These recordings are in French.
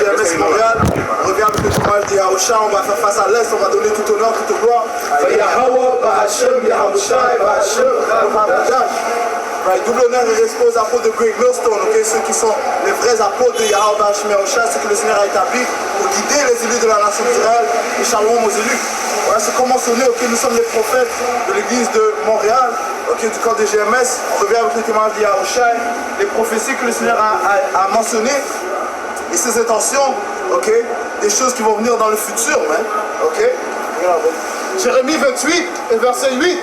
GMS Montréal. On revient avec le témoignage de Yahushua. On va faire face à l'Est. On va donner tout honneur, toute gloire à Yahweh, Bahashem, Yahushua, Bahashem, Right. Double honneur et respect aux apôtres de Great Millstone, okay? Ceux qui sont les vrais apôtres de Yahweh, Bahashem, Yahushua, ceux que le Seigneur a établis pour guider les élus de la nation d'Israël et shalom aux élus. Ouais, c'est comme mentionné, okay? Nous sommes les prophètes de l'église de Montréal, okay? Du camp des GMS. On revient avec le témoignage de Yahushua, les prophéties que le Seigneur a mentionnées et ses intentions, okay? Des choses qui vont venir dans le futur, man. Okay? Jérémie 28 et verset 8.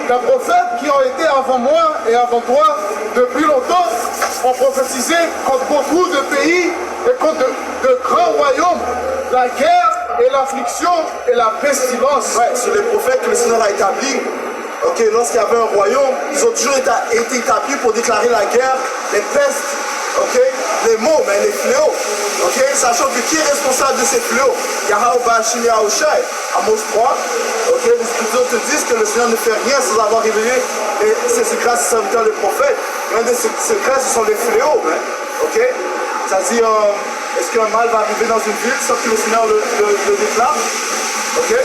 Les prophètes qui ont été avant moi et avant toi depuis longtemps ont prophétisé contre beaucoup de pays et contre de grands royaumes, la guerre et l'affliction et la pestilence. Ouais, sur les prophètes que le Seigneur a établis, okay, lorsqu'il y avait un royaume, ils ont toujours été établis pour déclarer la guerre, les pestes, okay, les maux, mais les fléaux. Okay, sachant que qui est responsable de ces fléaux? Yahweh, Bahashem, Yahushua. Amos 3, okay, les Écritures te disent que le Seigneur ne fait rien sans avoir révélé ses secrets à ses serviteurs les prophètes. L'un des secrets, ce sont les fléaux. Hein, okay? C'est-à-dire, est-ce qu'un mal va arriver dans une ville sans que le Seigneur le déclare? Okay?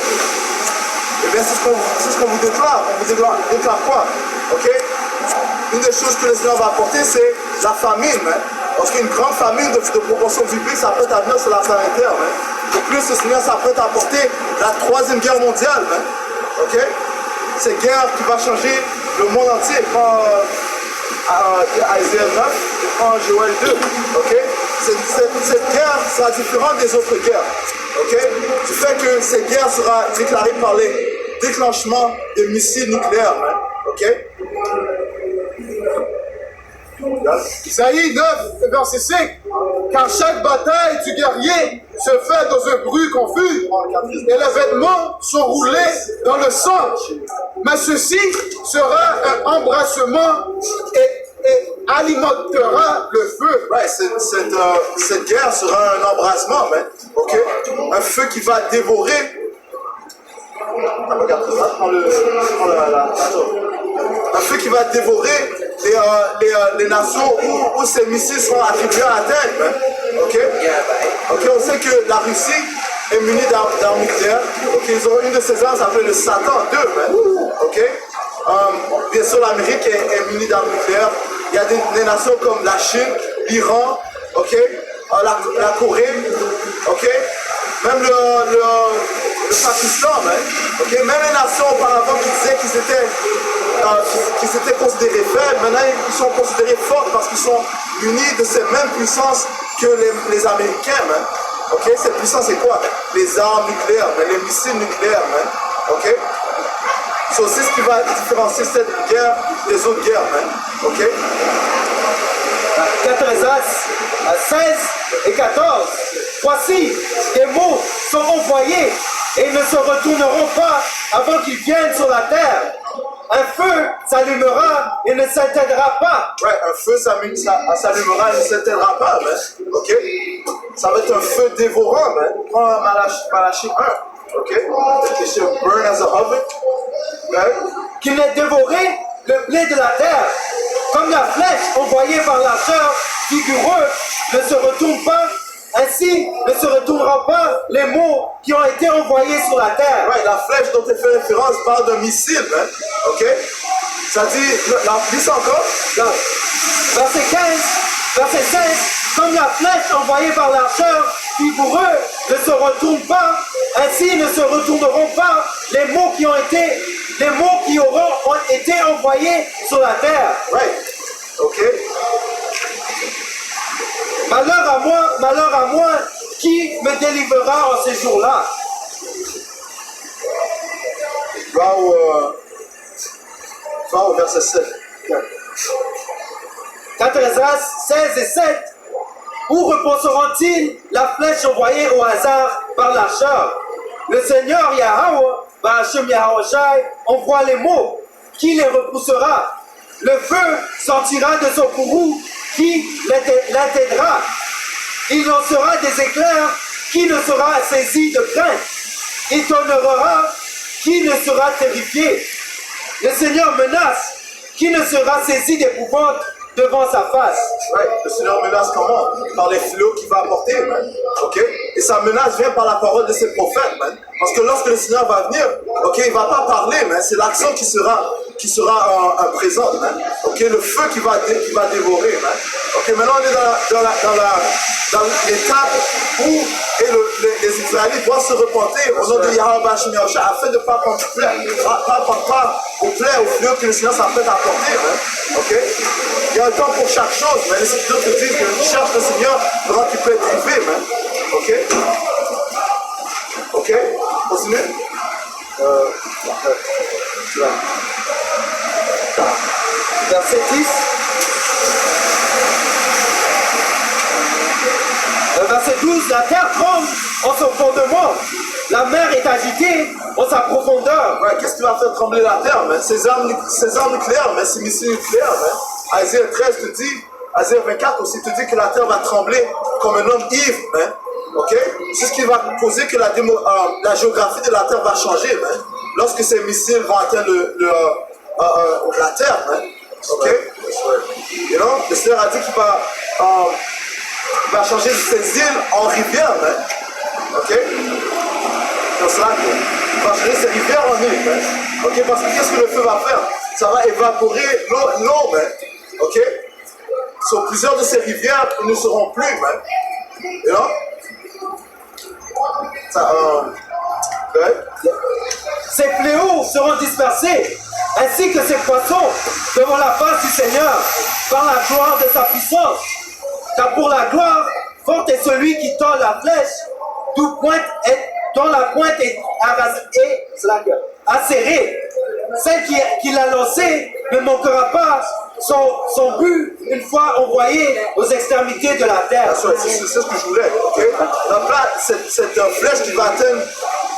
Eh bien, c'est ce qu'on vous déclare. On vous déclare quoi? Okay? Une des choses que le Seigneur va apporter, c'est la famine. Hein? Parce qu'une grande famine de proportion biblique s'apprête à venir sur la planète Terre. Hein? De plus, le Seigneur s'apprête à apporter la 3e guerre mondiale. Hein? Okay? Cette guerre qui va changer le monde entier. Prends Isaiah 9 et prends Joël 2. Okay? Cette guerre sera différente des autres guerres. Okay? Du fait que cette guerre sera déclarée par les déclenchements de missiles nucléaires. Hein? Okay? Isaïe 9, verset 5. Car chaque bataille du guerrier se fait dans un bruit confus et les vêtements sont roulés dans le sang. Mais ceci sera un embrassement et alimentera le feu. Ouais, cette guerre sera un embrassement, okay? Un feu qui va dévorer. Un feu qui va dévorer les nations où ces missiles sont attribués à atteindre. Okay? Okay, on sait que la Russie est munie d'armes nucléaires. Okay? Ils ont une de ces armes, ça s'appelle le Satan 2. Okay? Bien sûr, l'Amérique est munie d'armes nucléaires. Il y a des nations comme la Chine, l'Iran, okay? La Corée, okay? Même le Pakistan, okay? Même les nations auparavant qui disaient qu'ils étaient considérés faibles, maintenant ils sont considérés forts parce qu'ils sont unis de ces mêmes puissances que les Américains. Okay? Cette puissance c'est quoi? Les armes nucléaires, les missiles nucléaires. Okay? So, c'est ce qui va différencier cette guerre des autres guerres. Okay? 16 et 14. Voici, des mots sont envoyés et ne se retourneront pas avant qu'ils viennent sur la terre. Un feu s'allumera et ne s'éteindra pas. Ouais, un feu s'allumera et ne s'éteindra pas. Ok? Ça va être un feu dévorant. Prends Malachie 1. Ok? It shall burn as a oven. Okay? Qu'il ait dévoré le blé de la terre. Comme la flèche envoyée par l'archeur vigoureux ne se retourne pas, ainsi ne se retournera pas les mots qui ont été envoyés sur la terre. Right, la flèche dont tu fais référence parle d'un missile. Ok? Ça dit, lis encore. Verset 15, verset 16, comme la flèche envoyée par l'archeur vigoureux ne se retourne pas, ainsi ne se retourneront pas les mots qui auront été envoyés sur la terre. Right. Ok. Malheur à moi, qui me délivrera en ces jours-là? Va au verset 7. 4 Esdras 16 et 7. Où reposeront-ils la flèche envoyée au hasard par l'archeur? Le Seigneur Yahweh, Bahashem Yahushai, envoie les mots. Qui les repoussera? Le feu sortira de son courroux, qui l'atteindra? Il en sera des éclairs, qui ne sera saisi de crainte? Il t'honorera, qui ne sera terrifié? Le Seigneur menace, qui ne sera saisi d'épouvante devant sa face? Right? Le Seigneur menace comment? Par les fléaux qu'il va apporter, man. Ok? Et sa menace vient par la parole de ses prophètes, man. Parce que lorsque le Seigneur va venir, ok, il ne va pas parler, man. C'est l'action qui sera présente, man. Ok? Le feu qui va dévorer, man. Ok? Maintenant, on est dans l'étape où les Israélites doivent se repentir au nom de Yahweh Hashem Yahushua afin de ne pas prendre part aux plaies, aux fléaux que le Seigneur s'apprête à apporter, man. Ok? Il y a un temps pour chaque chose, mais les Écritures te disent que tu cherches le Seigneur pendant qu'il peut être trouvé, man. Ok? Ok? Continue. Verset 10. Verset 12. La terre tremble en son fondement. La mer est agitée en sa profondeur. Ouais, qu'est-ce qui va faire trembler la terre, man? Ces armes nucléaires, man, ces missiles nucléaires, man. Isaïe 13 te dit, Isaïe 24 aussi te dit que la terre va trembler comme un homme ivre, man. Ok? C'est ce qui va causer que la géographie de la terre va changer, man. Lorsque ces missiles vont atteindre la terre, man. Ok? You know? Le Seigneur a dit qu'il va changer ces îles en rivières, man. Ok? Comme cela, il va changer ces rivières en îles, man. Ok? Parce que qu'est-ce que le feu va faire? Ça va évaporer l'eau, man. Ok? Sur plusieurs de ces rivières, ils ne seront plus, man. You know? Ces fléaux seront dispersés, ainsi que ces poissons devant la face du Seigneur, par la gloire de sa puissance. Car pour la gloire, fort est celui qui tord la flèche, dont la pointe est acérée. Celle qui l'a lancée ne manquera pas son but une fois envoyé aux extrémités de la terre. C'est ce que je voulais. Okay? Donc là, cette flèche qui va atteindre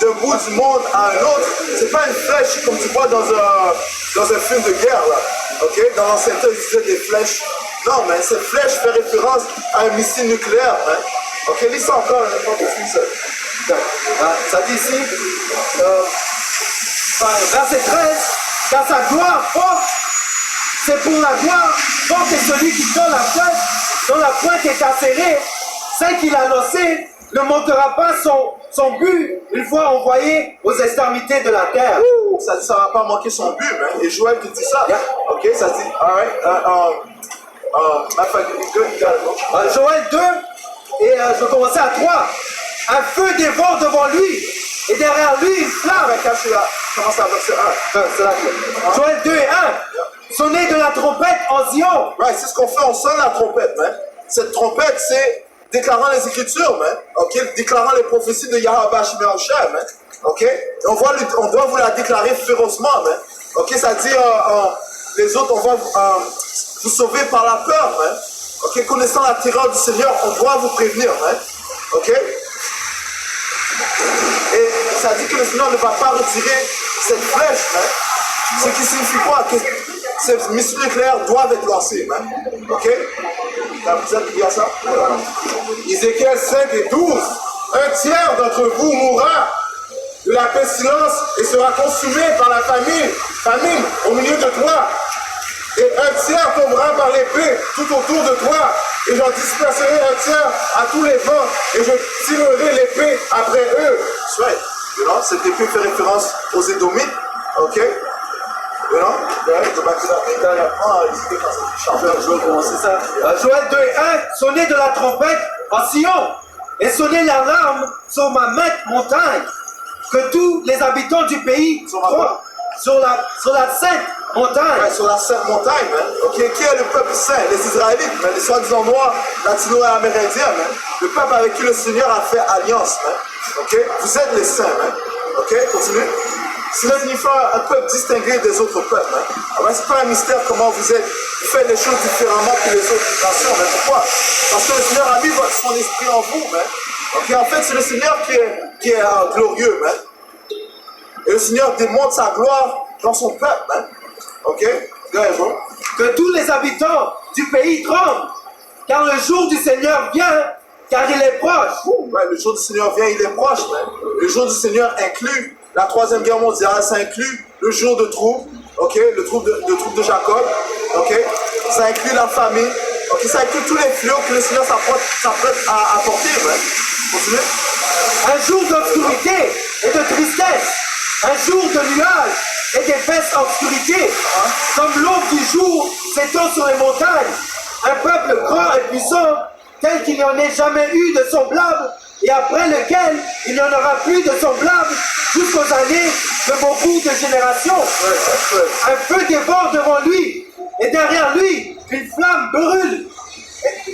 d'un bout du monde à un autre, c'est pas une flèche comme tu vois dans un film de guerre, là. Okay? Dans l'ancien temps, ils utilisaient des flèches. Non, mais cette flèche fait référence à un missile nucléaire. Hein? Ok, lis ça encore, ça dit ici, verset 13, car sa gloire forte, c'est pour la gloire forte est celui qui tord la flèche, dont la pointe est acérée. Celle qui l'a lancée ne manquera pas son but une fois envoyé aux extrémités de la terre. Ça dit ça va pas manquer son but, hein? Et Joël te dit ça. Yeah. Ok, ça dit, alright. Joël 2, et je vais commencer à 3. Un feu dévore devant lui, et derrière lui une flamme. Commence à verset 1. Joël 2 et 1. Sonner de la trompette en Zion. Right, c'est ce qu'on fait, on sonne la trompette, man. Cette trompette, c'est déclarant les Écritures, man. Ok, déclarant les prophéties de Yahweh Hashem Yahushua, man. Ok, on doit vous la déclarer férocement, man. Ok, ça dit, les autres, on va vous sauver par la peur, man. Ok, connaissant la terreur du Seigneur, on doit vous prévenir, man. Ok. Et ça dit que le Seigneur ne va pas retirer cette flèche, man. Ce qui signifie quoi? Que ces missiles nucléaires doivent être lancés, man. Ok? Vous êtes qui a ça? Ézéchiel 5 et 12. Un tiers d'entre vous mourra de la pestilence et sera consumé par la famine au milieu de toi. Et un tiers tombera par l'épée tout autour de toi. Et j'en disperserai un tiers à tous les vents. Et je tirerai l'épée après eux. Right. You know, cette épée fait référence aux Édomites. Ok? You know? Je vais commencer ça. Joël 2 et 1. Sonnez de la trompette en Sion. Et sonnez l'alarme sur ma montagne. Que tous les habitants du pays sur la sainte montagne. Ouais, sur la sainte montagne, man. Ok, qui est le peuple saint? Les Israélites, man. Les soi-disant noirs, latino et amérindiens, man. Le peuple avec qui le Seigneur a fait alliance, man. Ok, vous êtes les saints, man. Ok, continue. Cela signifie un peuple distingué des autres peuples, man. C'est pas un mystère comment vous êtes. Vous faites les choses différemment que les autres nations, man. Pourquoi? Parce que le Seigneur a mis son esprit en vous, man. Ok, en fait, c'est le Seigneur qui est glorieux, man. Et le Seigneur démontre sa gloire dans son peuple, man. Ok? Que tous les habitants du pays tremblent, car le jour du Seigneur vient, car il est proche. Ouais, le jour du Seigneur vient, il est proche, man. Le jour du Seigneur inclut la Troisième Guerre mondiale, ça inclut le jour de trouble, ok? Le trouble de Jacob, ok? Ça inclut la famine, ok? qui s'accumulent tous les fléaux que le Seigneur s'apprête à apporter. Man. Continuez. Un jour d'obscurité et de tristesse, un jour de nuages et d'épaisse obscurité, comme l'aube du jour s'étend sur les montagnes, un peuple grand et puissant, tel qu'il n'y en ait jamais eu de semblable, et après lequel il n'y en aura plus de semblable jusqu'aux années de beaucoup de générations. Un feu dévore devant lui, et derrière lui, une flamme brûle.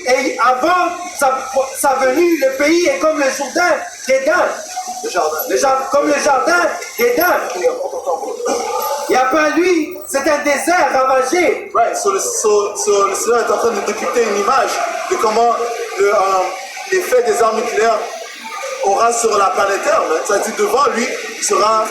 Et avant sa venue, le pays est comme le Jourdain d'Éden. Comme le jardin d'Éden. Et après lui, c'est un désert ravagé. Right, so le Seigneur est en train de décrypter une image de comment l'effet des armes nucléaires aura sur la planète Terre. C'est-à-dire devant lui sera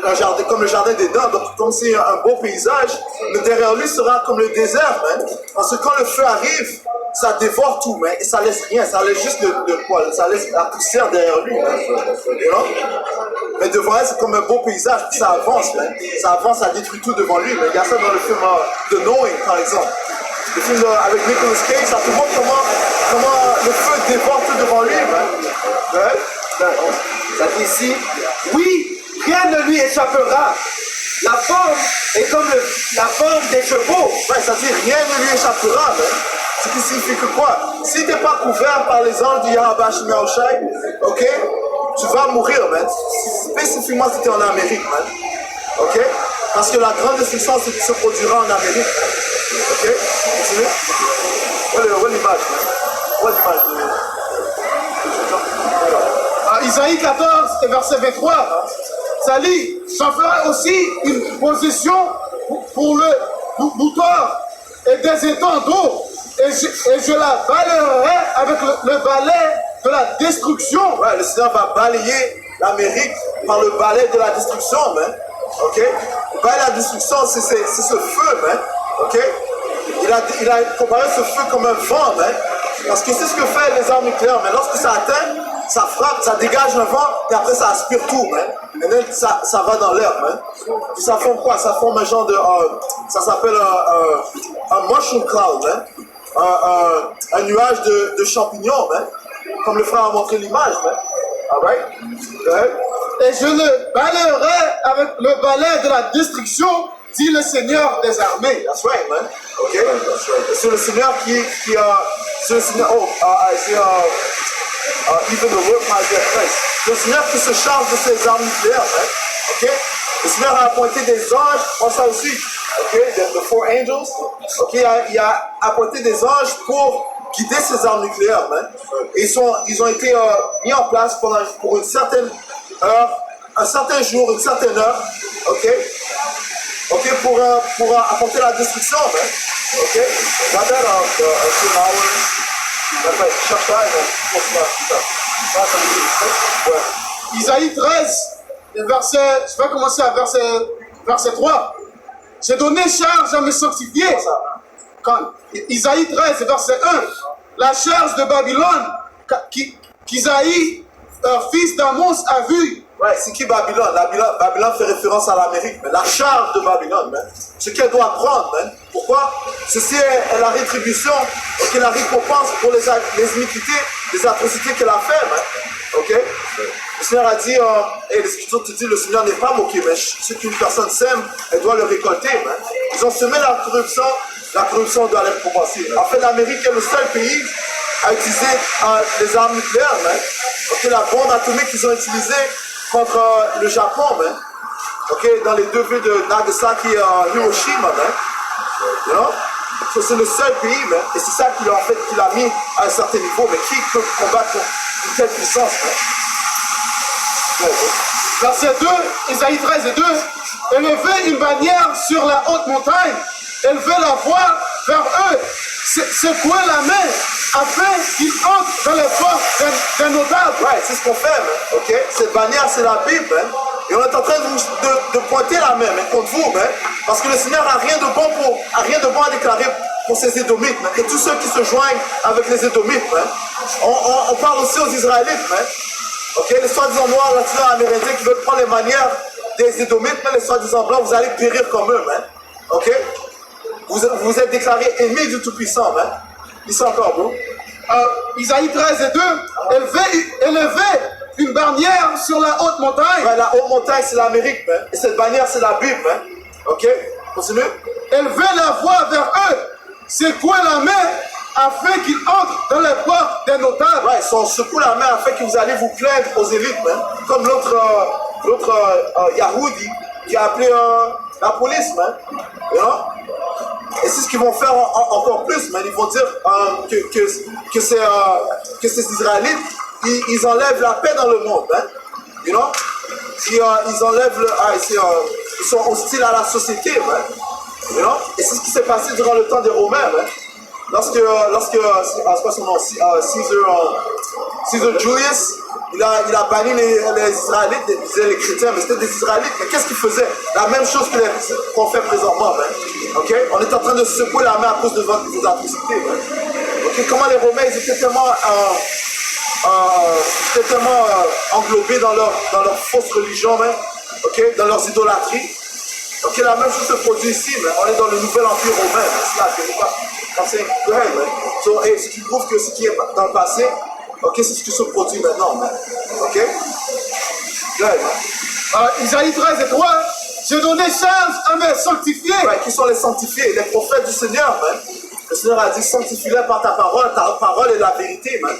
un jardin, comme le jardin d'Éden, donc comme c'est un beau paysage, mais derrière lui sera comme le désert, man. Parce que quand le feu arrive, ça dévore tout, man, et ça laisse rien, ça laisse juste le poil, ça laisse la poussière derrière lui, man. You know? Mais devant elle, c'est comme un beau paysage, ça avance, man. Ça avance, ça détruit tout devant lui, mais il y a ça dans le film The Knowing, par exemple. Le film avec Nicolas Cage, ça te montre comment le feu dévore tout devant lui, man. Ça dit ici, oui, rien ne lui échappera. La forme est comme la forme des chevaux. Ouais, ça dit rien ne lui échappera, man. Ce qui signifie que quoi? Si tu n'es pas couvert par les anges du Yahweh Shemia Oshai, ok, tu vas mourir, man. Spécifiquement si tu es en Amérique, man. Ok? Parce que la grande destruction se produira en Amérique. Ok? Continuez. Où l'image, man? Où l'image? Isaïe 14, verset 23, ça dit, j'en ferai aussi une position pour le boutoir et des étangs d'eau, et je la balayerai avec le balai de la destruction. Ouais, le Seigneur va balayer l'Amérique par le balai de la destruction, man. Ok? Le balai de la destruction, c'est ce feu, man. Ok? Il a comparé ce feu comme un vent, man. Parce que c'est ce que fait les armes nucléaires, mais lorsque ça atteint, ça frappe, ça dégage un vent, et après ça aspire tout, man. Et là, ça va dans l'air, man. Puis ça forme quoi? Ça forme un genre de... ça s'appelle un mushroom cloud, man. Un nuage de champignons, man. Comme le frère a montré l'image, man. Alright? Et je le balayerai avec le balai de la destruction, dit le Seigneur des armées. That's right, man. Ok? That's right. C'est le Seigneur c'est le Seigneur... even the work might get place. Le Seigneur qui se charge de ses armes nucléaires, man. Ok? Le Seigneur a appointé des anges, on ça aussi. Ok? The four angels. Ok? Il a appointé des anges pour guider ses armes nucléaires, man. Et ils ont été mis en place pour une certaine heure, un certain jour, une certaine heure. Ok? Ok? Pour apporter la destruction, man. Ok? Got that few hours. Isaïe 13, verset, je vais commencer à verset 3. J'ai donné charge à me sanctifier. Quand, Isaïe 13, verset 1. La charge de Babylone qu'Isaïe, fils d'Amos, a vue. Ouais, c'est qui Babylone? Babylone fait référence à l'Amérique, mais la charge de Babylone, man. Ce qu'elle doit prendre, man. Pourquoi? Ceci est la rétribution, ok, la récompense pour les iniquités, les atrocités qu'elle a fait, man. Ok? Le Seigneur a dit, et l'Écriture te dit, le Seigneur n'est pas moqué, mais ce qu'une personne sème, elle doit le récolter, man. Ils ont semé la corruption doit les récompenser. En fait, l'Amérique est le seul pays à utiliser les armes nucléaires, man. Ok, la bombe atomique qu'ils ont utilisée contre le Japon, man. Ok, dans les deux villes de Nagasaki et Hiroshima, man. You know? So, c'est le seul pays, man. Et c'est ça qu'il a mis à un certain niveau. Mais qui peut combattre une telle puissance, man? Verset 2, Isaïe 13 et 2. Élevez une bannière sur la haute montagne, élevez la voix vers eux, secouez la main, afin qu'ils entrent dans les forces des notables. Ouais, c'est ce qu'on fait, man. Ok? Cette bannière, c'est la Bible, man. Et on est en train de pointer la main, mais contre vous, man. Parce que le Seigneur n'a rien de bon à déclarer pour ces Édomites, man. Et tous ceux qui se joignent avec les Édomites, man. On parle aussi aux Israélites, man. Ok? Les soi-disant noirs, latino, amérindiens qui veulent prendre les manières des Édomites, mais les soi-disant blancs, vous allez périr comme eux, man. Ok? vous êtes déclarés ennemis du Tout-Puissant, hein. Ici encore, bro. Isaïe 13 et 2, élevez une bannière sur la haute montagne. Ouais, la haute montagne, c'est l'Amérique, hein. Et cette bannière, c'est la Bible, hein. Ok, continue. Élevez la voix vers eux. Secouez la main afin qu'ils entrent dans les portes des notables. Ouais, on secoue la main afin que vous allez vous plaindre aux élites, hein. Comme l'autre Yahoudi qui a appelé la police, hein. You know? Et c'est ce qu'ils vont faire encore plus, mais ils vont dire que ces Israélites, ils enlèvent la paix dans le monde, hein. You know? Ils enlèvent ils sont hostiles à la société, hein. You know? Et c'est ce qui s'est passé durant le temps des Romains, hein. Lorsque c'est quoi son nom, Caesar Julius, il a banni les Israélites, les chrétiens, mais c'était des Israélites. Mais qu'est-ce qu'ils faisaient? La même chose qu'on fait présentement. Hein? Okay? On est en train de se secouer la main à cause de vos atrocités. Hein? Okay? Comment les Romains, ils étaient tellement englobés dans leur fausse religion, hein? Okay? Dans leurs idolâtries. Okay? La même chose se produit ici. Mais on est dans le nouvel empire romain. Go ahead, man. So, hey, ce qui prouve que ce qui est dans le passé, ok, c'est ce qui se produit maintenant, man. Ok? Go ahead, man. Isaïe 13 et 3, j'ai donné charge à mes sanctifiés. Ouais, qui sont les sanctifiés? Les prophètes du Seigneur, man. Le Seigneur a dit, sanctifie-les par ta parole est la vérité, man.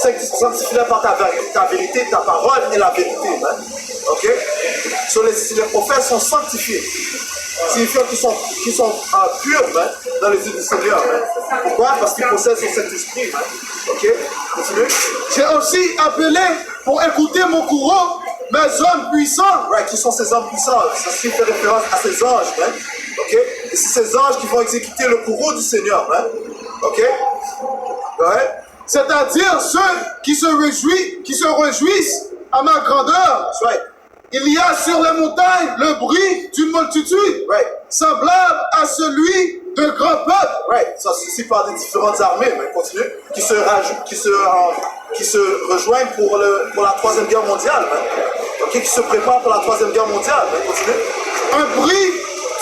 Sanctifie-les par ta vérité, ta parole est la vérité, man. Ok? So, les prophètes sont sanctifiés. Signifiant qu'ils sont purs, hein, dans les yeux du Seigneur. Hein. Pourquoi? Parce qu'ils possèdent son Saint-Esprit. Hein. Ok? Continue. J'ai aussi appelé pour écouter mon courroux mes hommes puissants. Ouais, qui sont ces hommes puissants? Ça fait référence à ces anges. Hein. Ok? Et c'est ces anges qui vont exécuter le courroux du Seigneur. Hein. Ok? Ouais. C'est-à-dire ceux qui se réjouissent à ma grandeur. Ouais. Il y a sur les montagnes le bruit d'une multitude, semblable à celui d'un grand peuple. Ouais, ça se suscite par des différentes armées, mais continue, qui se rejoignent pour la Troisième Guerre mondiale, okay, qui se préparent pour la Troisième Guerre mondiale, continue. Un bruit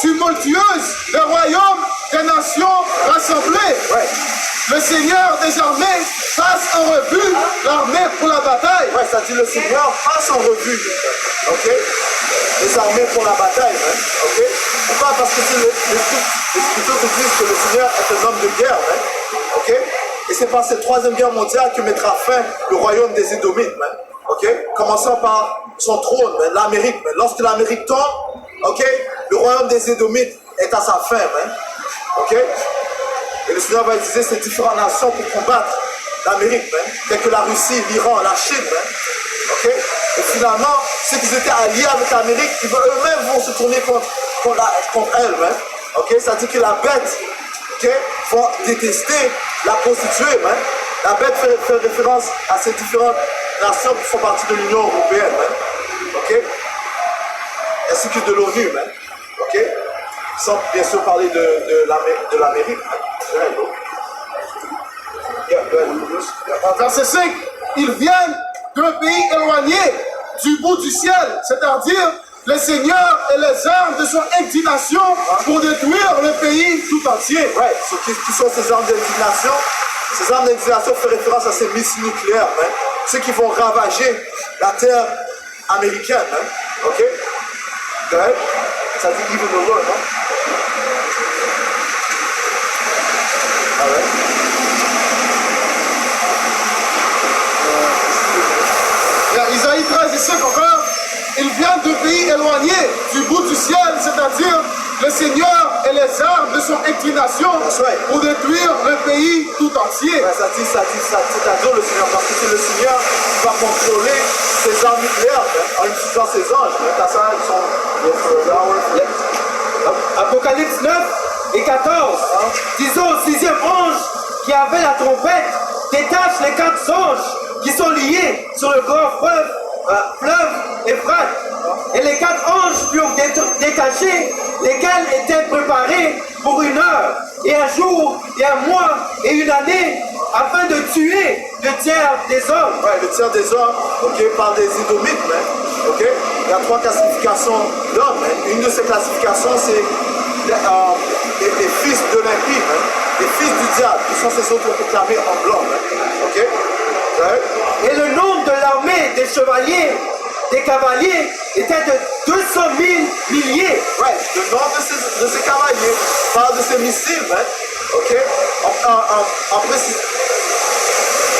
tumultueux des royaumes, des nations rassemblées. Ouais. Le Seigneur des armées passe en revue l'armée pour la bataille. Ouais, ça dit le Seigneur passe en revue, ok, les armées pour la bataille, hein? Ok. Pourquoi? Parce que les Scriptures te disent que le Seigneur est un homme de guerre, hein? Ok. Et c'est par cette Troisième Guerre mondiale que mettra fin le royaume des Édomites, hein? Ok. Commençant par son trône, hein, l'Amérique. Hein? Lorsque l'Amérique tombe, ok, le royaume des Édomites est à sa fin, hein? Ok. Et le Seigneur va utiliser ces différentes nations pour combattre l'Amérique, hein, telles que la Russie, l'Iran, la Chine. Hein, okay? Et finalement, ceux qui étaient alliés avec l'Amérique, eux-mêmes vont se tourner contre elle. Hein, okay? Ça dit que la bête, okay, va détester la prostituée. Hein. La bête fait référence à ces différentes nations qui font partie de l'Union européenne. Hein, okay? Ainsi que de l'ONU. Hein, okay? Sans bien sûr parler de l'Amérique. Verset 5, ils viennent d'un pays éloigné du bout du ciel, c'est-à-dire le Seigneur et les armes de son indignation pour détruire le pays tout entier. Ouais, qui sont ces armes d'indignation? Ces armes d'indignation font référence à ces missiles nucléaires, hein, ceux qui vont ravager la terre américaine. Hein, ok? Okay. Ça dit even the Lord, non? Ah ouais? Isaïe 13 et 5 encore, ils viennent de pays éloignés du bout du ciel, c'est-à-dire le Seigneur et les armes de son inclination pour détruire le pays tout entier. Ouais, ça dit, c'est-à-dire le Seigneur, parce que c'est le Seigneur qui va contrôler ses armes nucléaires, hein, en utilisant ses anges. Ça, Apocalypse 9 et 14, disons au sixième ange qui avait la trompette, détache les 4 anges qui sont liés sur le grand fleuve Euphrate. Et les 4 anges furent détachés, lesquels étaient préparés pour 1 heure, et 1 jour, et 1 mois, et 1 année, afin de tuer le tiers des hommes. Ouais, le tiers des hommes, ok, par des Édomites, hein, ok. Il y a 3 classifications d'hommes. Hein. Une de ces classifications, c'est les fils de l'impie, hein, les fils du diable, qui sont ces autres proclamés en blanc. Hein. Ok? Right? Et le nombre de l'armée des chevaliers, des cavaliers, était de 200 000 milliers. Right. Le nombre de ces cavaliers parle de ces missiles. Hein. Ok?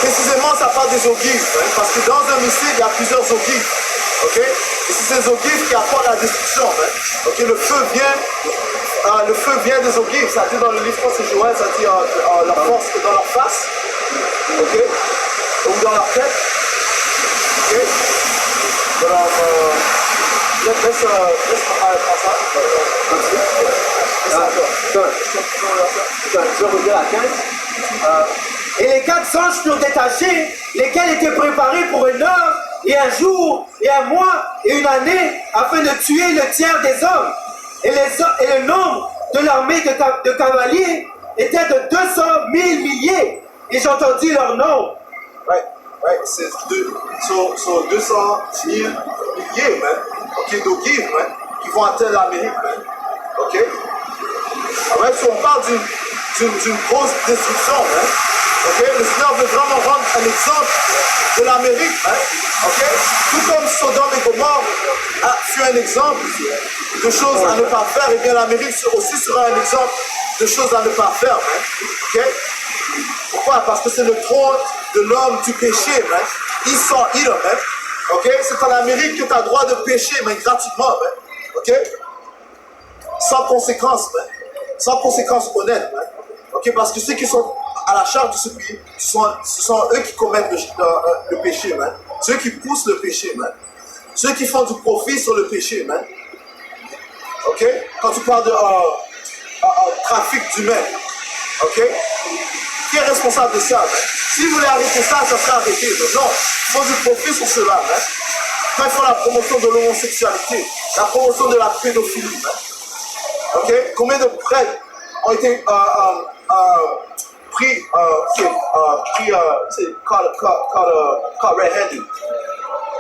Précisément, ça parle des ogives. Hein, parce que dans un missile, il y a plusieurs ogives. Ok? Et c'est ces ogives qui apportent la destruction. Hein. Ok? Le feu vient des ogives. Ça dit dans le livre, je pense que c'est Joël, ça dit la force est dans leur face. Ok? Ou dans leur tête. Ok? Alors, laisse Je reviens à 15. Et les 4 anges furent détachés, lesquels étaient préparés pour une heure, et un jour, et un mois, et une année, afin de tuer le tiers des hommes. Et le nombre de l'armée de cavaliers était de 200 000 milliers. Et j'entendis leur nom. Right, c'est 200 000 milliers, man. Ok, d'ogives, man, qui vont atteindre l'Amérique, man. Ok? Alright, so on parle d'une grosse destruction, man. Ok? Le Seigneur veut vraiment rendre un exemple de l'Amérique, man. Ok? Tout comme Sodome et Gomorrhe fut un exemple de choses à ne pas faire, et bien l'Amérique aussi sera un exemple de choses à ne pas faire, man. Ok? Pourquoi? Parce que c'est le trône de l'homme du péché, man. Esau, Edom, man. Ok? C'est en Amérique que tu as le droit de pécher, mais gratuitement, man. Ok? Sans conséquence, man. Sans conséquence honnête, man. Ok? Parce que ceux qui sont à la charge de ce pays, ce sont eux qui commettent le péché, man. Ceux qui poussent le péché, man. Ceux qui font du profit sur le péché, man. Ok? Quand tu parles de trafic d'humains, ok? Qui est responsable de ça, man? Si vous voulez arrêter ça, ça sera arrêté. Mais non, ils font du profit sur cela, man. Quand ils font la promotion de l'homosexualité, la promotion de la pédophilie, man. Ok? Combien de prêtres ont été pris caught red-handed?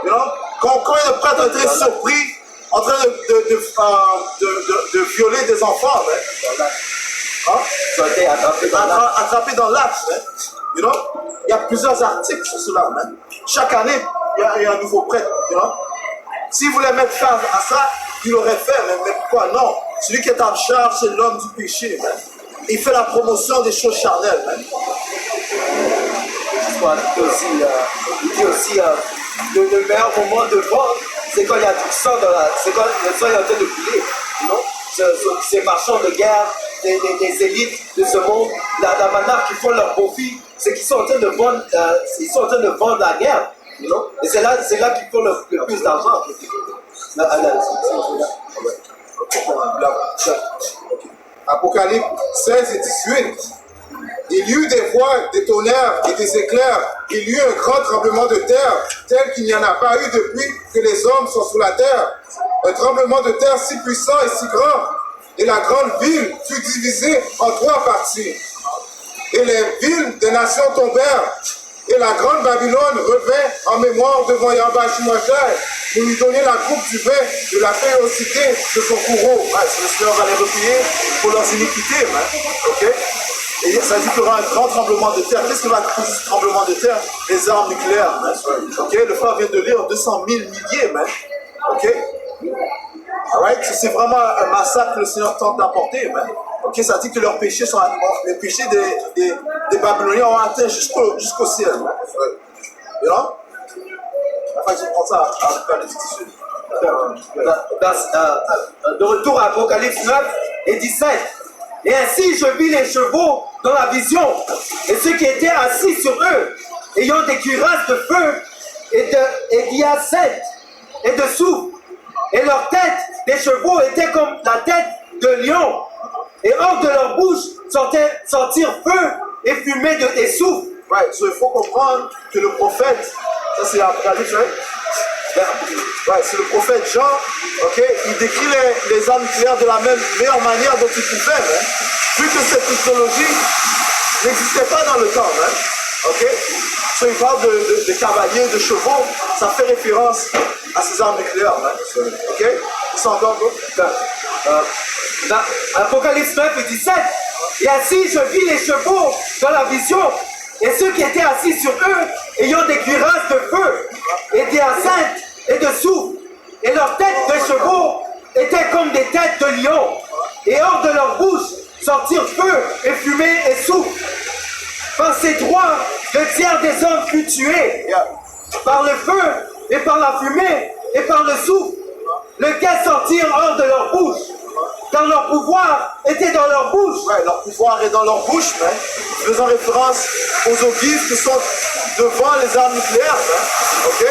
You know? Combien de prêtres ont été surpris en train de violer des enfants, man? Hein? Ils ont été attrapés dans l'acte, hein? You know? Il y a plusieurs articles sur cela, man. Chaque année, il y a un nouveau prêtre, you know? S'il voulait mettre fin à ça, il l'aurait fait, mais pourquoi non? Celui qui est en charge, c'est l'homme du péché, man. Il fait la promotion des choses charnelles, man. Il dit aussi le meilleur moment de vendre, c'est quand il y a du sang c'est quand le sang est en train de couler, non? Ces marchands de guerre, des élites de ce monde, la manière qu'ils font leur profit, c'est qu'ils sont en train de vendre, la guerre, non? Et c'est là qu'ils font le plus d'argent. Apocalypse 16 et 18. Il y eut des voix, des tonnerres et des éclairs. Il y eut un grand tremblement de terre, tel qu'il n'y en a pas eu depuis que les hommes sont sous la terre. Un tremblement de terre si puissant et si grand. Et la grande ville fut divisée en 3 parties. Et les villes des nations tombèrent. Et la grande Babylone revint en mémoire devant Yahweh Shimashai pour lui donner la coupe du vin de la férocité de son bourreau. Ouais, le Seigneur va les repayer pour leurs iniquités, man. Ok? Et ça dit qu'il y aura un grand tremblement de terre. Qu'est-ce qui va causer ce tremblement de terre? Les armes nucléaires, man. Ok? Le frère vient de lire 200 000 milliers, man. Ok? Alright? C'est vraiment un massacre que le Seigneur tente d'apporter, man. Ok? Ça dit que leurs péchés sont les péchés des Babyloniens ont atteint jusqu'au ciel, man. You know? Enfin, je prends ça à Apocalypse 18. De retour à Apocalypse 9 et 17. Et ainsi je vis les chevaux dans la vision, et ceux qui étaient assis sur eux, ayant des cuirasses de feu et d'hyacinthe et de soufre. Et leur tête des chevaux était comme la tête de lion. Et hors de leur bouche sortir feu et fumée et soufre. Right, so il faut comprendre que le prophète, ça c'est Apocalypse, right? Ouais, c'est le prophète Jean, ok? Il décrit les armes nucléaires de la meilleure manière dont il pouvait, hein? Vu que cette technologie n'existait pas dans le temps, hein? Ok? So, il parle de cavaliers, de chevaux, ça fait référence à ces armes nucléaires, hein? Ok? Ils sont encore d'autres? Dans Apocalypse 9 et 17. Et ainsi je vis les chevaux dans la vision, et ceux qui étaient assis sur eux, ayant des cuirasses de feu, et des enceintes et de souffle, et leurs têtes de chevaux étaient comme des têtes de lions, et hors de leur bouche sortirent feu et fumée et souffle. Par ces trois, le tiers des hommes fut tué, par le feu, et par la fumée, et par le souffle, lequel sortirent hors de leur bouche. Car leur pouvoir était dans leur bouche. Ouais, leur pouvoir est dans leur bouche, mais faisant référence aux ogives qui sont devant les armes nucléaires. Ok?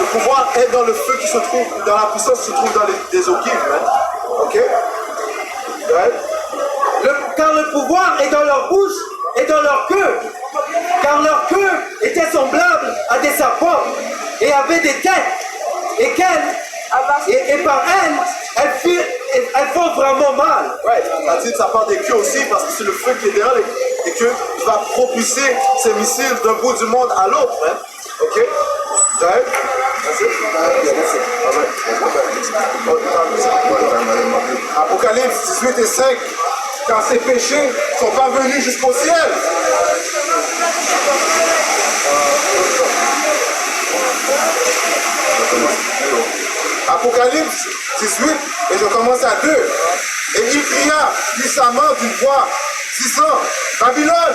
Le pouvoir est dans le feu qui se trouve, dans la puissance qui se trouve dans les ogives. Ok? Ouais. Car le pouvoir est dans leur bouche et dans leur queue. Car leur queue était semblable à des serpents et avait des têtes. Et par elles font vraiment mal. Ouais, c'est-à-dire que ça part des queues aussi parce que c'est le feu qui est derrière les queues qui va propulser ces missiles d'un bout du monde à l'autre. Hein. Ok? Ouais. Apocalypse 18 et 5. Car ces péchés sont pas venus jusqu'au ciel. Apocalypse 18, et je commence à 2. Et il cria puissamment d'une voix, disant, Babylone,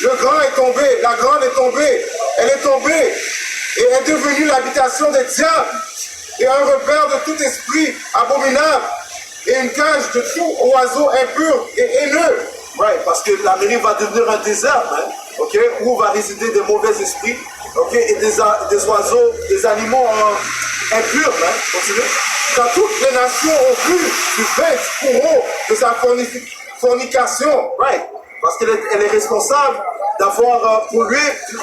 le grand est tombé, la grande est tombée, elle est tombée, et est devenue l'habitation des diables, et un repère de tout esprit abominable, et une cage de tout oiseau impur et haineux. Ouais, parce que l'Amérique va devenir un désert, hein, ok, où va résider des mauvais esprits, ok, et des oiseaux, des animaux impurs, hein, continue. Quand toutes les nations ont vu du fait courroux de sa fornication, right, parce qu'elle est responsable d'avoir pollué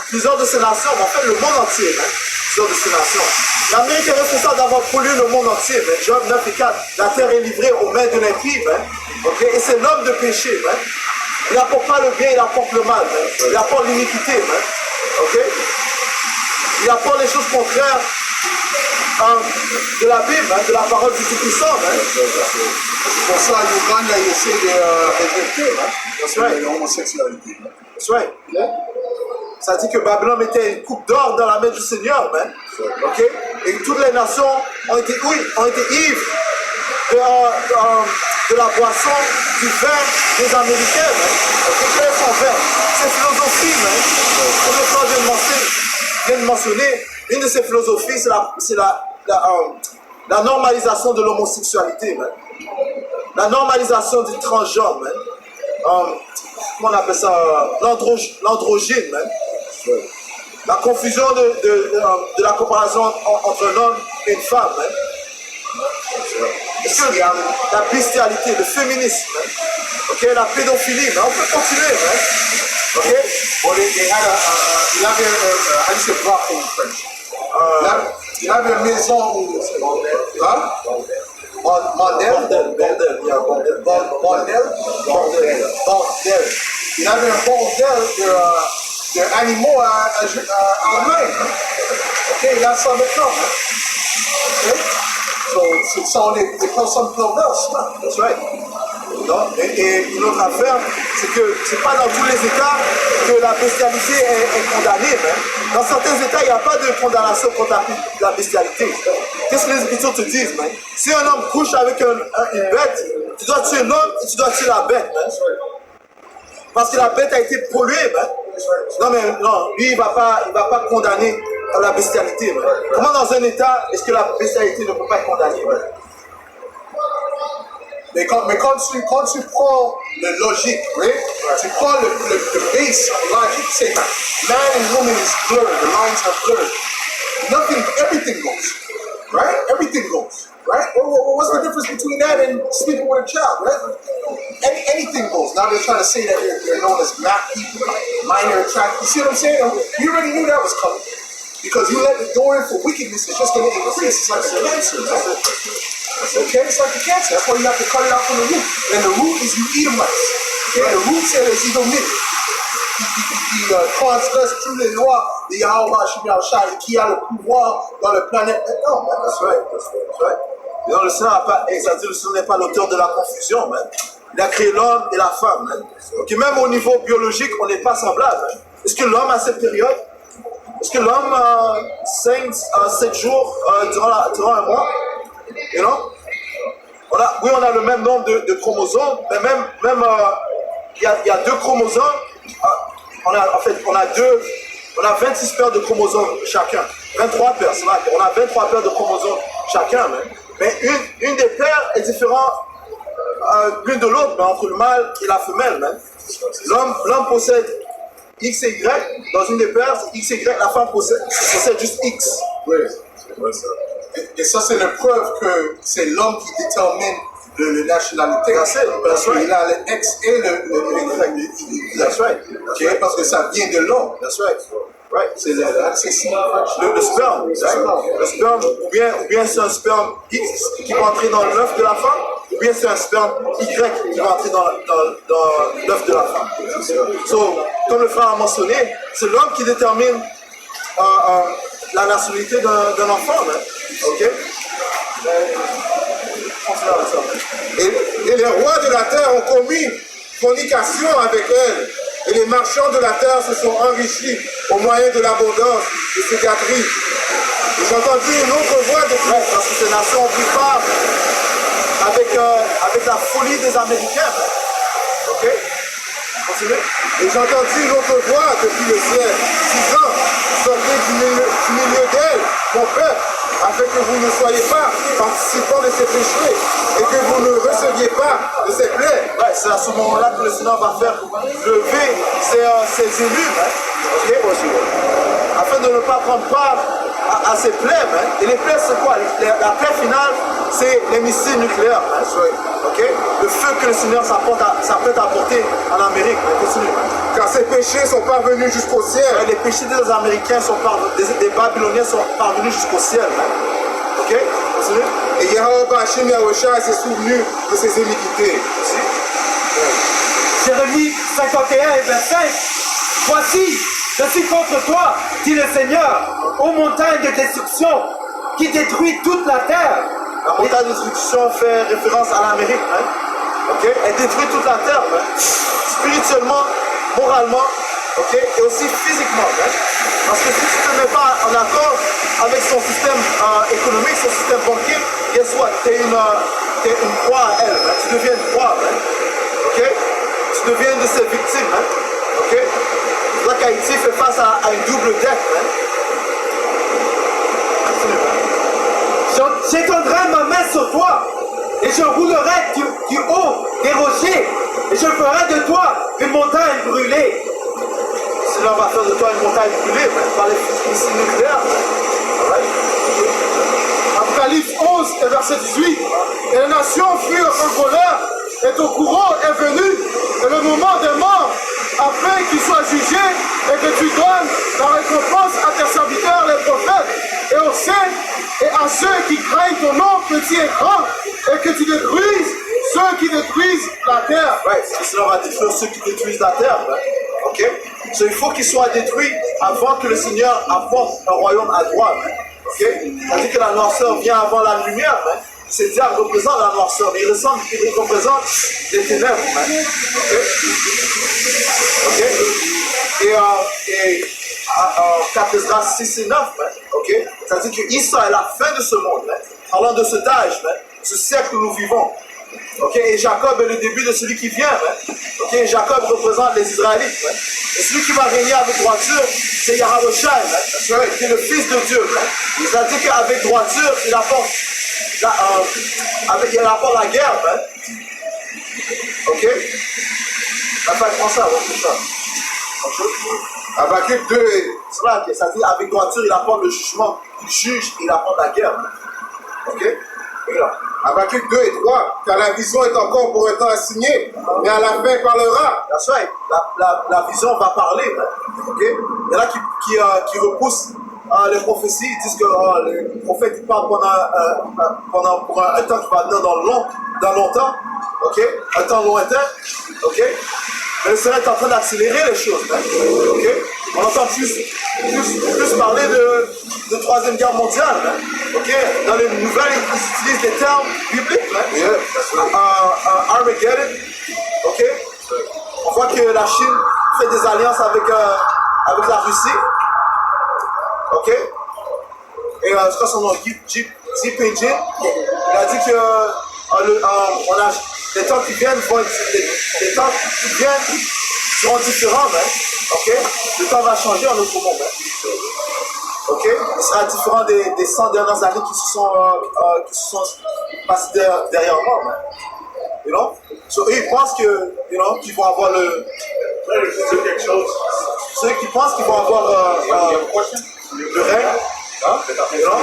plusieurs de ces nations, en fait le monde entier, hein, plusieurs de ces nations. L'Amérique est responsable d'avoir pollué le monde entier, hein. Job 9 et 4, la terre est livrée aux mains de l'impie, hein, okay? Et c'est l'homme de péché. Hein. Il n'apporte pas le bien, il apporte le mal. Hein. Il apporte l'iniquité. Hein. Okay? Il apporte les choses contraires de la Bible, hein, de la parole du Tout-Puissant. Hein. pour ça, Uganda, il essaie de révolter, That's right. l'homosexualité. That's right. Ça dit que Babylone mettait une coupe d'or dans la main du Seigneur, man. Okay? Et toutes les nations ont été ivres de la boisson, du vin des Américains. Okay? Quel est son vin? C'est philosophie, man. Comme le frère vient de mentionner, une de ces philosophies, c'est la normalisation de l'homosexualité, man. La normalisation du transgenre, man. Comment on appelle ça? L'androgyne, man. La confusion de la comparaison entre un homme et une femme. Hein. Est-ce que la bestialité, le féminisme, hein. Okay, la pédophilie, hein. On peut continuer. Hein. Okay. Well, il avait how do you say brothel in French? Il avait une maison où... Hein? Bordel. Il avait un bordel d'animaux en main. Ok, il a ça maintenant. Ok? So they call something else. That's right. Non? Et une autre affaire, c'est que c'est pas dans tous les États que la bestialité est condamnée. Hein. Dans certains États, il n'y a pas de condamnation contre la bestialité. Qu'est-ce que les Écritures te disent, man? Si un homme couche avec une bête, tu dois tuer l'homme et tu dois tuer la bête. Man. Parce que la bête a été polluée. Man. Non, mais non, lui, il va pas condamner la bestialité. Man. Comment dans un État est-ce que la bestialité ne peut pas être condamnée? Man? Mais quand tu prends le logique, right? Tu prends le base logic, say man and woman is blurred, the lines are blurred. Everything goes, right? Everything goes, right? What's the difference between that and sleeping with a child, right? Anything goes. Now they're trying to say that they're known as MAP people, minor attract. You see what I'm saying? You already knew that was coming. Because you let the door in for wickedness, it's just going to increase. It's like a cancer. Okay, it's like a cancer. That's why you have to cut it out from the root. And the root is you Edomites. Okay, the root c'est les Édomites. Qui transgressent tous les lois de Yahweh Shai, qui a le pouvoir dans la planète maintenant. That's right. Non, le Seigneur n'a pas, c'est-à-dire le Seigneur n'est pas l'auteur de la confusion, man. Il a créé l'homme et la femme, man. Ok, même au niveau biologique, on n'est pas semblable. Man. Est-ce que l'homme a cette période? Est-ce que l'homme 7 jours durant un mois? You know? Oui, on a le même nombre de chromosomes, mais même il y a 2 chromosomes. On a 26 paires de chromosomes chacun. 23 paires, c'est vrai. On a 23 paires de chromosomes chacun. Mais une des paires est différente l'une de l'autre, mais entre le mâle et la femelle. L'homme possède X et Y. Dans une des paires, c'est X et Y. La femme possède juste X. Oui, c'est vrai ça. Et ça, c'est la preuve que c'est l'homme qui détermine la nationalité. That's right. Il a le X et le Y. That's right. Okay? Parce que ça vient de l'homme. That's right. Right. C'est le sperme. Le sperme, ou bien c'est un sperme X qui va entrer dans l'œuf de la femme, ou bien c'est un sperme Y qui va entrer dans l'œuf de la femme. So, comme le frère a mentionné, c'est l'homme qui détermine la nationalité d'un enfant. Ok? Et les rois de la terre ont commis fornication avec elle. Et les marchands de la terre se sont enrichis au moyen de l'abondance de ces gâteries. Et j'ai entendu une autre voix de Christ, Parce que ces nations ont pris part avec la folie des Américains. Ok? Continuez. Et j'ai entendu une autre voix depuis le ciel, disant, sortez du milieu d'elle, mon peuple, afin que vous ne soyez pas participants de ces péchés et que vous ne receviez pas de ces plaies. Ouais, c'est à ce moment-là que le Seigneur va faire lever ses élus, okay? Afin de ne pas prendre part à ces plaies. Et les plaies, c'est quoi? La plaie finale, c'est les missiles nucléaires. Okay? Le feu que le Seigneur s'apprête à apporter en Amérique. Continue. Car ces péchés sont parvenus jusqu'au ciel. Ouais, les péchés des Américains, des Babyloniens sont parvenus jusqu'au ciel. Ok? Continue. Et Yahweh Hashem Yahushua s'est souvenu de ses iniquités. Jérémie 51 et 25. Voici, je suis contre toi, dit le Seigneur, ô montagne de destruction, qui détruit toute la terre. La montagne de destruction fait référence à l'Amérique. Okay? Elle détruit toute la terre. Spirituellement, moralement, okay? Et aussi physiquement. Parce que si tu ne te mets pas en accord avec son système économique, son système banquier, guess what? Tu es une proie à elle. Tu deviens une proie. Okay? Tu deviens une de ses victimes. Okay? Là qu'Haïti fait face à une double dette. J'étendrai ma main sur toi et je roulerai du haut des rochers et je ferai de toi une montagne brûlée. Le Seigneur va faire de toi une montagne brûlée par les missiles nucléaires. Apocalypse 11 et verset 18. Et les nations furent en colère, et ton courroux est venu, et le moment des morts, afin qu'ils soient jugés, et que tu donnes la récompense à tes serviteurs, les prophètes, et aux saints, et à ceux qui craignent ton nom, petit et grand, et que tu détruises ceux qui détruisent la terre. Ouais, le Seigneur va détruire ceux qui détruisent la terre. Ok? So, il faut qu'ils soient détruits avant que le Seigneur apporte un royaume à droite. Ok? C'est-à-dire que la noirceur vient avant la lumière. C'est diable représente la noirceur, mais il représente les ténèbres. Ok? Et en 4 Esdras 6 et 9, okay? C'est-à-dire qu'Issa est la fin de ce monde. Parlant de cet âge, ce siècle où nous vivons. Okay? Et Jacob est le début de celui qui vient. Okay? Jacob représente les Israélites. Et celui qui va régner avec droiture, c'est Yahweh qui est le Fils de Dieu. C'est-à-dire qu'avec droiture, il apporte la guerre. Ok? La fin prend ça, c'est ça. Habakkuk 2 et... C'est-à-dire avec droiture, il apporte le jugement. Il juge, il apporte la guerre. Ok? Habakkuk 2 et 3, car la vision est encore pour un temps assignée, mais à la fin il parlera. That's right. La vision va parler. Okay? Il y en a qui repoussent les prophéties. Ils disent que les prophètes parlent pour un temps qui va venir dans longtemps. Okay? Un temps lointain. Okay? Mais le Seigneur est en train d'accélérer les choses. Okay? On entend plus parler de Troisième Guerre mondiale. Ok, dans les nouvelles, ils utilisent des termes bibliques, man. Yeah, that's right. Armageddon, ok. On voit que la Chine fait des alliances avec la Russie, ok. Et je crois que son nom Xi Jinping, il a dit que les temps qui viennent vont être, les temps qui viennent seront différents, man. Ok, le temps va changer en notre monde, man. Ok, il sera différent des 100 dernières années qui se sont passées derrière moi, man. You know? So, eux, ils pensent que, you know, qu'ils vont avoir ceux qui pensent qu'ils vont avoir le règne. Hein? You know?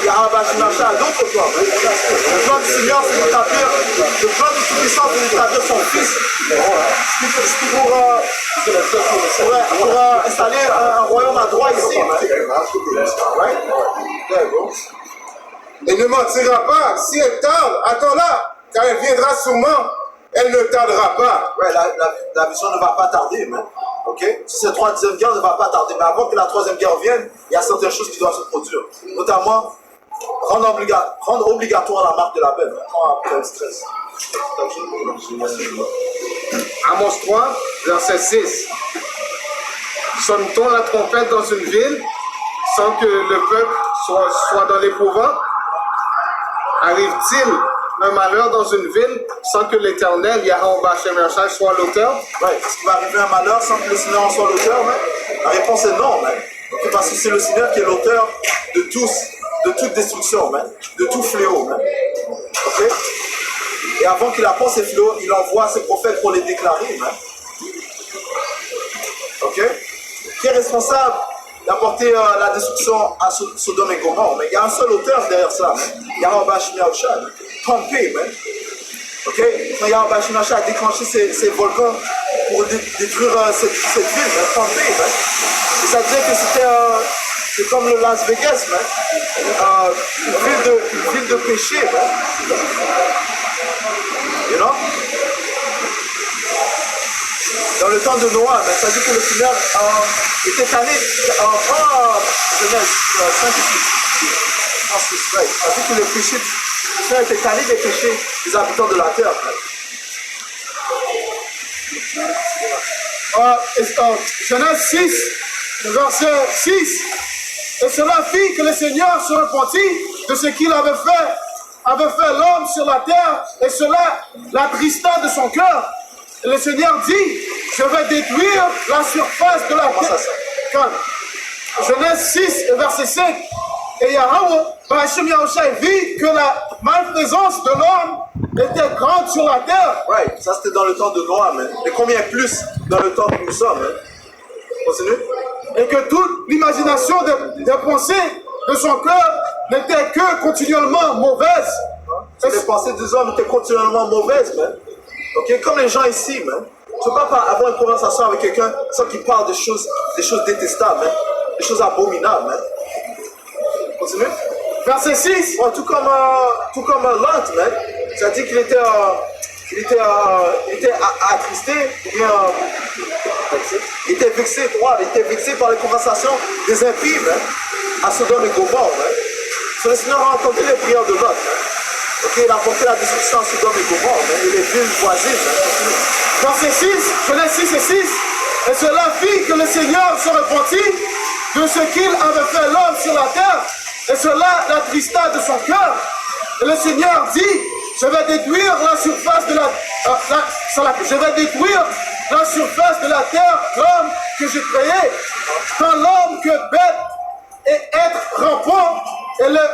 Il y a Abashinacha à d'autres plans. Le plan du Seigneur, c'est d'établir, le plan du Tout-Puissant, c'est d'établir son Fils. Pour installer un royaume à droit ici. Right? Yeah, bro. Elle ne mentira pas. Si elle tarde, attends-la, car elle viendra sûrement. Elle ne tardera pas. Ouais, la vision ne va pas tarder, man. Ok? Si cette troisième guerre ne va pas tarder, mais avant que la troisième guerre vienne, il y a certaines choses qui doivent se produire. Notamment, rendre obligatoire la marque de la peine. Après le stress. Amos 3, verset 6. Sonne-t-on la trompette dans une ville sans que le peuple soit dans l'épouvante? Arrive-t-il un malheur dans une ville sans que l'Éternel, Yahweh Hashem Yahshai, soit l'auteur? Ouais, est-ce qu'il va arriver un malheur sans que le Seigneur en soit l'auteur, man? La réponse est non, man. Okay, parce que c'est le Seigneur qui est l'auteur de toute destruction, man. De tout fléau, man. Ok? Et avant qu'il apporte ces fléaux, il envoie ses prophètes pour les déclarer, man. Ok? Qui est responsable d'apporter la destruction à Sodome et Gomorrhe? Mais il y a un seul auteur derrière ça, man. Yahweh Hashem Yahshai. Pompée, man. Ok? Quand Yahweh Hashem Yahshai a déclenché ces volcans pour détruire cette ville, man. Pompée, man. Et ça disait que c'est comme le Las Vegas, man. Une ville de péché, man. You know? Dans le temps de Noah, ben, ça dit que le Seigneur était tanné Genèse 5 et 6. Ça dit que le péché, le Seigneur était tanné des péchés des habitants de la terre. Genèse 6, verset 6. Et cela fit que le Seigneur se repentit de ce qu'il avait fait l'homme sur la terre, et cela l'attrista de son cœur. Et le Seigneur dit, je vais détruire la surface de la terre. Genèse 6, verset 5. Et Yahweh, Hashem Yahshai, vit que la malfaisance de l'homme était grande sur la terre. Ouais, ça c'était dans le temps de Noah, man. Mais combien plus dans le temps que nous sommes, hein? Continue. Et que toute l'imagination des pensées de son cœur n'était que continuellement mauvaise. Les pensées des hommes étaient continuellement mauvaises, man. Ok, comme les gens ici, man. Tu ne peux pas avoir une conversation avec quelqu'un sans qu'il parle des choses détestables, man. Des choses abominables, man. Continue. Verset 6. Ouais, tout comme Lot, man. Ça dit qu'il était attristé, ou bien il était vexé, il était vexé par les conversations des impies, man, à Sodome et Gomorrhe, man. Le Seigneur a entendu les prières de Lot, man. Ok, il a apporté la destruction à Sodome et Gomorrhe, man, et les villes voisines, man. Verset 6, Genèse 6 et 6. Et cela fit que le Seigneur se repentit de ce qu'il avait fait l'homme sur la terre, et cela l'attrista de son cœur. Et le Seigneur dit, je vais détruire la surface de la surface de la terre, l'homme que j'ai créé, tant l'homme que bête et être rampant, et le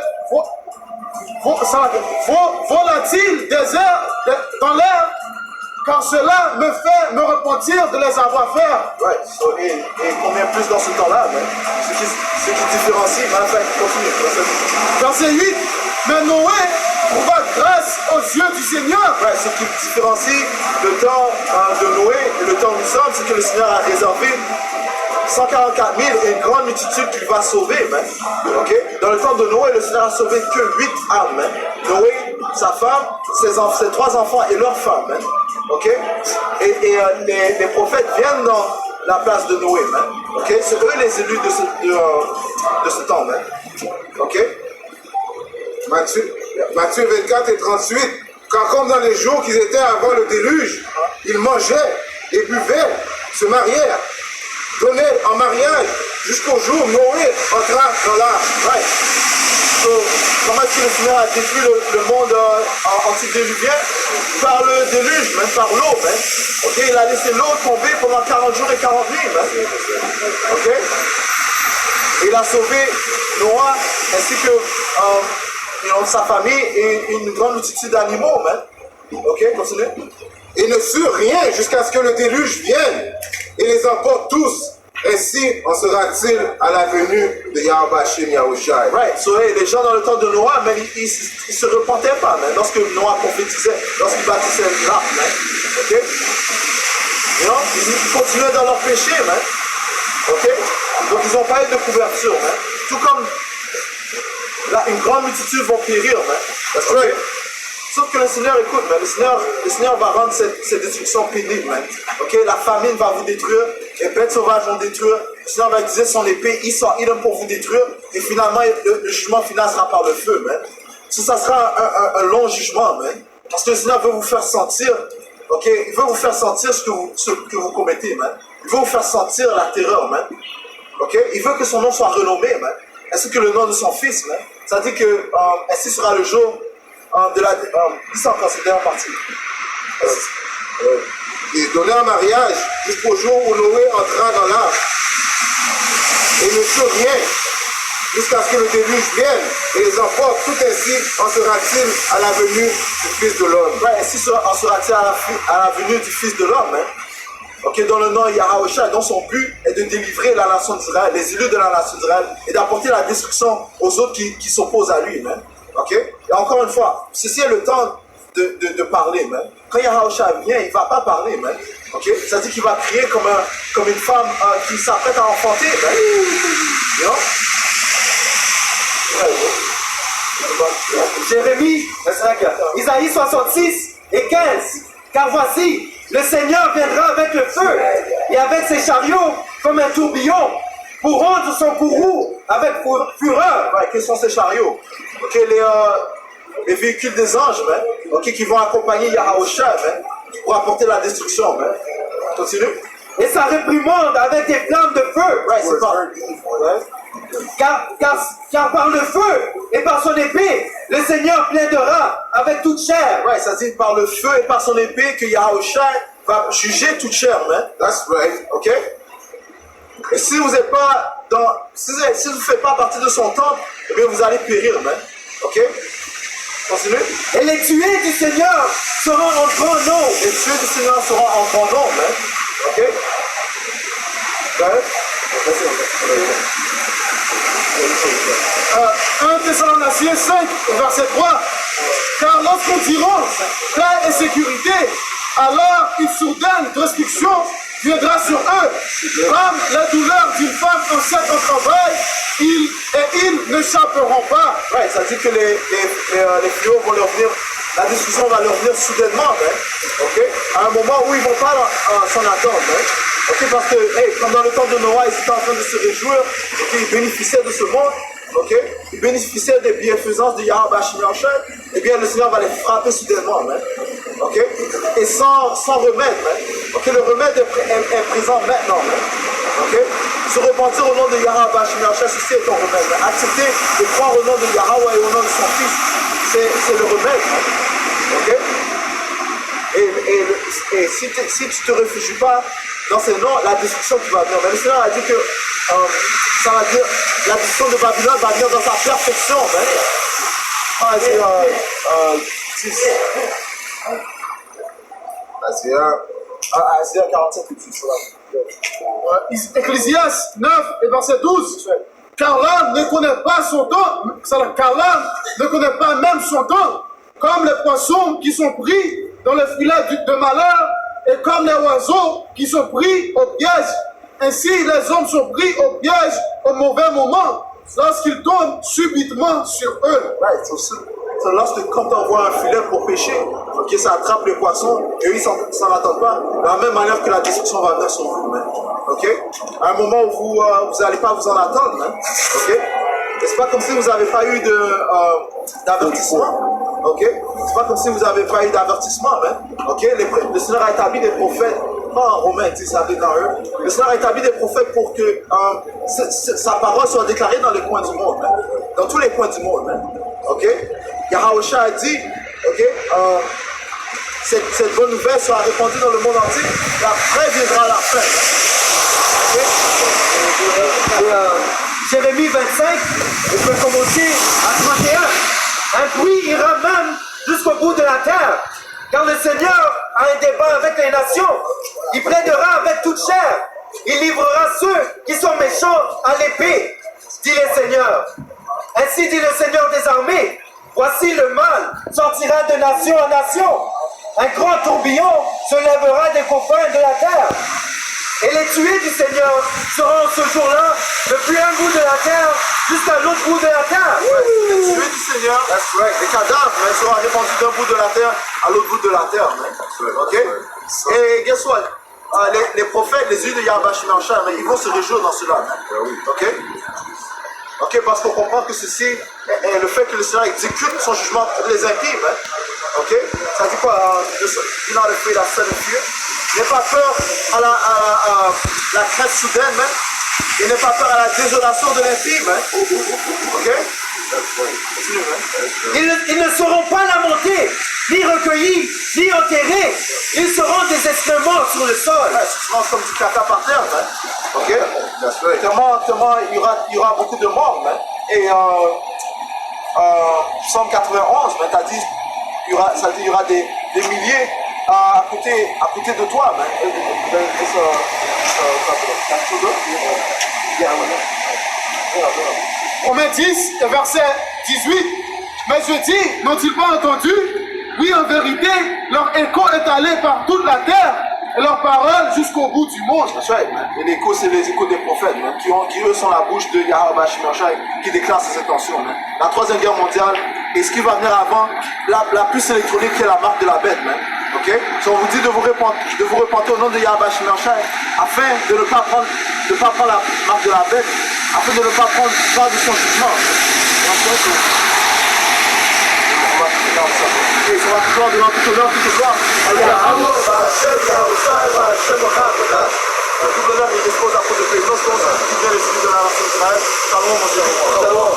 volatile des airs dans l'air, car cela me fait me repentir de les avoir fait. Ouais, so, et combien plus dans ce temps-là, man? Ce qui différencie, man, continue. Verset 8, mais Noé trouva grâce aux yeux du Seigneur. Ouais, ce qui différencie le temps de Noé et le temps où nous sommes, c'est que le Seigneur a réservé 144 000 et une grande multitude qu'il va sauver, man. Ok? Dans le temps de Noé, le Seigneur a sauvé que 8 âmes, man. Noé, sa femme, ses 3 enfants et leurs femmes, man. Ok? Et les prophètes viennent dans la place de Noé, man. Ok? C'est eux les élus de ce temps, man. Ok? Matthieu 24 et 38. Car comme dans les jours qui étaient avant le déluge, ils mangeaient et buvaient, se marièrent, donnaient en mariage jusqu'au jour où Noé entra dans l'arche. Right. So, comment est-ce que le Seigneur a détruit le monde antidéluvien? Par le déluge, même par l'eau. Ok, il a laissé l'eau tomber pendant 40 jours et 40 nuits. Ok. Il a sauvé Noah ainsi que sa famille et une grande multitude d'animaux. Ok, continue. Et ne fut rien jusqu'à ce que le déluge vienne et les emporte tous. Ainsi en sera-t-il à la venue de Yahweh Hashem Yahushai. Right, so les gens dans le temps de Noah, mais ils ne se repentaient pas, lorsque Noah prophétisait, lorsqu'il bâtissait l'arche, ok? Ils continuaient dans leur péché, ok? Donc ils n'ont pas eu de couverture, tout comme là, une grande multitude vont périr, That's right. Sauf que le Seigneur, écoute, le Seigneur va rendre cette destruction pénible. Ok, la famine va vous détruire, les bêtes sauvages vont détruire, le Seigneur va utiliser son épée, il donne pour vous détruire, et finalement, le jugement final sera par le feu. Ça sera un long jugement, parce que le Seigneur veut vous faire sentir, ok, il veut vous faire sentir ce que vous commettez, il veut vous faire sentir la terreur, ok, il veut que son nom soit renommé, ainsi que le nom de son fils, ça dit que ainsi sera le jour de la... c'est encore cette dernière partie. Il donnait en mariage jusqu'au jour où Noé entra dans l'arche. Et ne fut rien jusqu'à ce que le déluge vienne et les emporte. Tout ainsi en sera-t-il à la venue du Fils de l'homme. Ainsi en sera-t-il à la venue du Fils de l'homme. Ok, dans le nom de Yahweh, dont son but est de délivrer la nation d'Israël, les élus de la nation d'Israël, et d'apporter la destruction aux autres qui s'opposent à lui. Ok? Et encore une fois, ceci est le temps de parler. Quand Yahweh vient, il ne va pas parler. Ok? Ça dit qu'il va crier comme une femme qui s'apprête à enfanter. Jérémie, Isaïe 66 et 15. Car voici, le Seigneur viendra avec le feu et avec ses chariots comme un tourbillon pour rendre son courroux avec fureur. Quels sont ces chariots? Ok, les véhicules des anges, ok, qui vont accompagner Yahweh pour apporter la destruction. Continue. Et sa réprimande avec des flammes de feu. C'est pas... Car par le feu et par son épée, le Seigneur plaidera avec toute chair. Ça dit par le feu et par son épée que Yahweh va juger toute chair. That's right. Ok? Et si vous n'êtes pas si vous ne faites pas partie de son temple, eh bien vous allez périr, ok? Continue. Et les tués du Seigneur seront en grand nombre. Les tués du Seigneur seront en grand nombre, ok? 1 Thessaloniciens 5, verset 3. Car lorsqu'on dira paix et sécurité, alors une soudaine destruction viendra sur eux, comme la douleur d'une femme enceinte au travail, ils n'échapperont pas. Ça dit que les fléaux vont leur venir, la destruction va leur venir soudainement, ok? À un moment où ils ne vont pas s'en attendre, ok? Parce que, comme dans le temps de Noah, ils étaient en train de se réjouir, ils bénéficiaient de ce monde, ok? Ils bénéficiaient des bienfaisances de Yahweh Hashem, et bien le Seigneur va les frapper soudainement, ok? Et sans remède, ok? Le remède est présent maintenant, ok? Se repentir au nom de Yahweh Hashem, ceci est ton remède. Accepter de croire au nom de Yahweh et au nom de son Fils, c'est le remède, ok? Et si tu ne te réfugies pas dans ces noms, la destruction qui va venir. Mais le Seigneur a dit que ça va dire, la destruction de Babylone va venir dans sa perfection. Isaiah 47 et 6. Ecclésiaste 9 et verset 12. Car l'homme ne connaît pas son temps, car l'homme ne connaît pas même son temps, comme les poissons qui sont pris dans le filet de malheur, et comme les oiseaux qui sont pris au piège. Ainsi, les hommes sont pris au piège au mauvais moment, lorsqu'ils tombent subitement sur eux. Quand on voit un filet pour pêcher, ok, ça attrape les poissons, et eux, ils s'en attendent pas. De la même manière que la destruction va venir sur vous, ok? À un moment où vous n'allez pas vous en attendre, ok? Et c'est pas comme si vous n'avez pas eu d'avertissement. Ok? C'est pas comme si vous n'avez pas eu d'avertissement. Hein? Ok? Le Seigneur a établi des prophètes. Pas en Romains, ça arrive dans eux. Le Seigneur a établi des prophètes pour que sa parole soit déclarée dans les coins du monde. Hein? Dans tous les coins du monde. Hein? Ok? Yahawashai a dit, ok? Cette bonne nouvelle sera répandue dans le monde entier. Et après viendra la fin. Jérémie 25, je peux commencer à 31. Un bruit ira même jusqu'au bout de la terre, car le Seigneur a un débat avec les nations. Il plaidera avec toute chair. Il livrera ceux qui sont méchants à l'épée, dit le Seigneur. Ainsi dit le Seigneur des armées. Voici le mal sortira de nation en nation. Un grand tourbillon se lèvera des confins de la terre. Et les tués du Seigneur seront ce jour-là depuis un bout de la terre jusqu'à l'autre bout de la terre. Les tués du Seigneur, les cadavres seront répandus d'un bout de la terre à l'autre bout de la terre. Ok? Et guess what? Les prophètes, les yeux de Yahweh Shimashai, ils vont se réjouir dans cela. Ok? Ok, parce qu'on comprend que ceci est le fait que le Seigneur exécute son jugement pour les impies. Ok? Ça dit quoi? Il n'a fait la scène de Dieu. Il n'a pas peur à la crête soudaine, il n'a pas peur à la désolation de l'impie. Ok? Ils ne seront pas lamentés, ni recueillis, ni enterrés. Ils seront des excréments sur le sol. Tu manges comme du caca par terre. Ok? Tellement il y aura beaucoup de morts. Et Psaume 91, t'as dit, il y aura des milliers à côté de toi. Romains 10, verset 18. Mais je dis, n'ont-ils pas entendu? Oui, en vérité, leur écho est allé par toute la terre et leur parole jusqu'au bout du monde. Et l'écho, c'est les échos des prophètes, qui eux sont la bouche de Yahweh Shimashai, qui déclare ses intentions. La Troisième Guerre mondiale, et ce qui va venir avant, la puce électronique qui est la marque de la bête. Ok? So, on vous dit de vous repentir au nom de Yahweh Shimashai, afin de ne pas prendre la marque de la bête, afin de ne pas prendre part de son jugement. Et ça va tout devant toute honneur, toute gloire. Tout l'honneur il dispose à propos de présence, qui vient les suivis de la nation d'Israël. Shalom, mon Dieu. Shalom.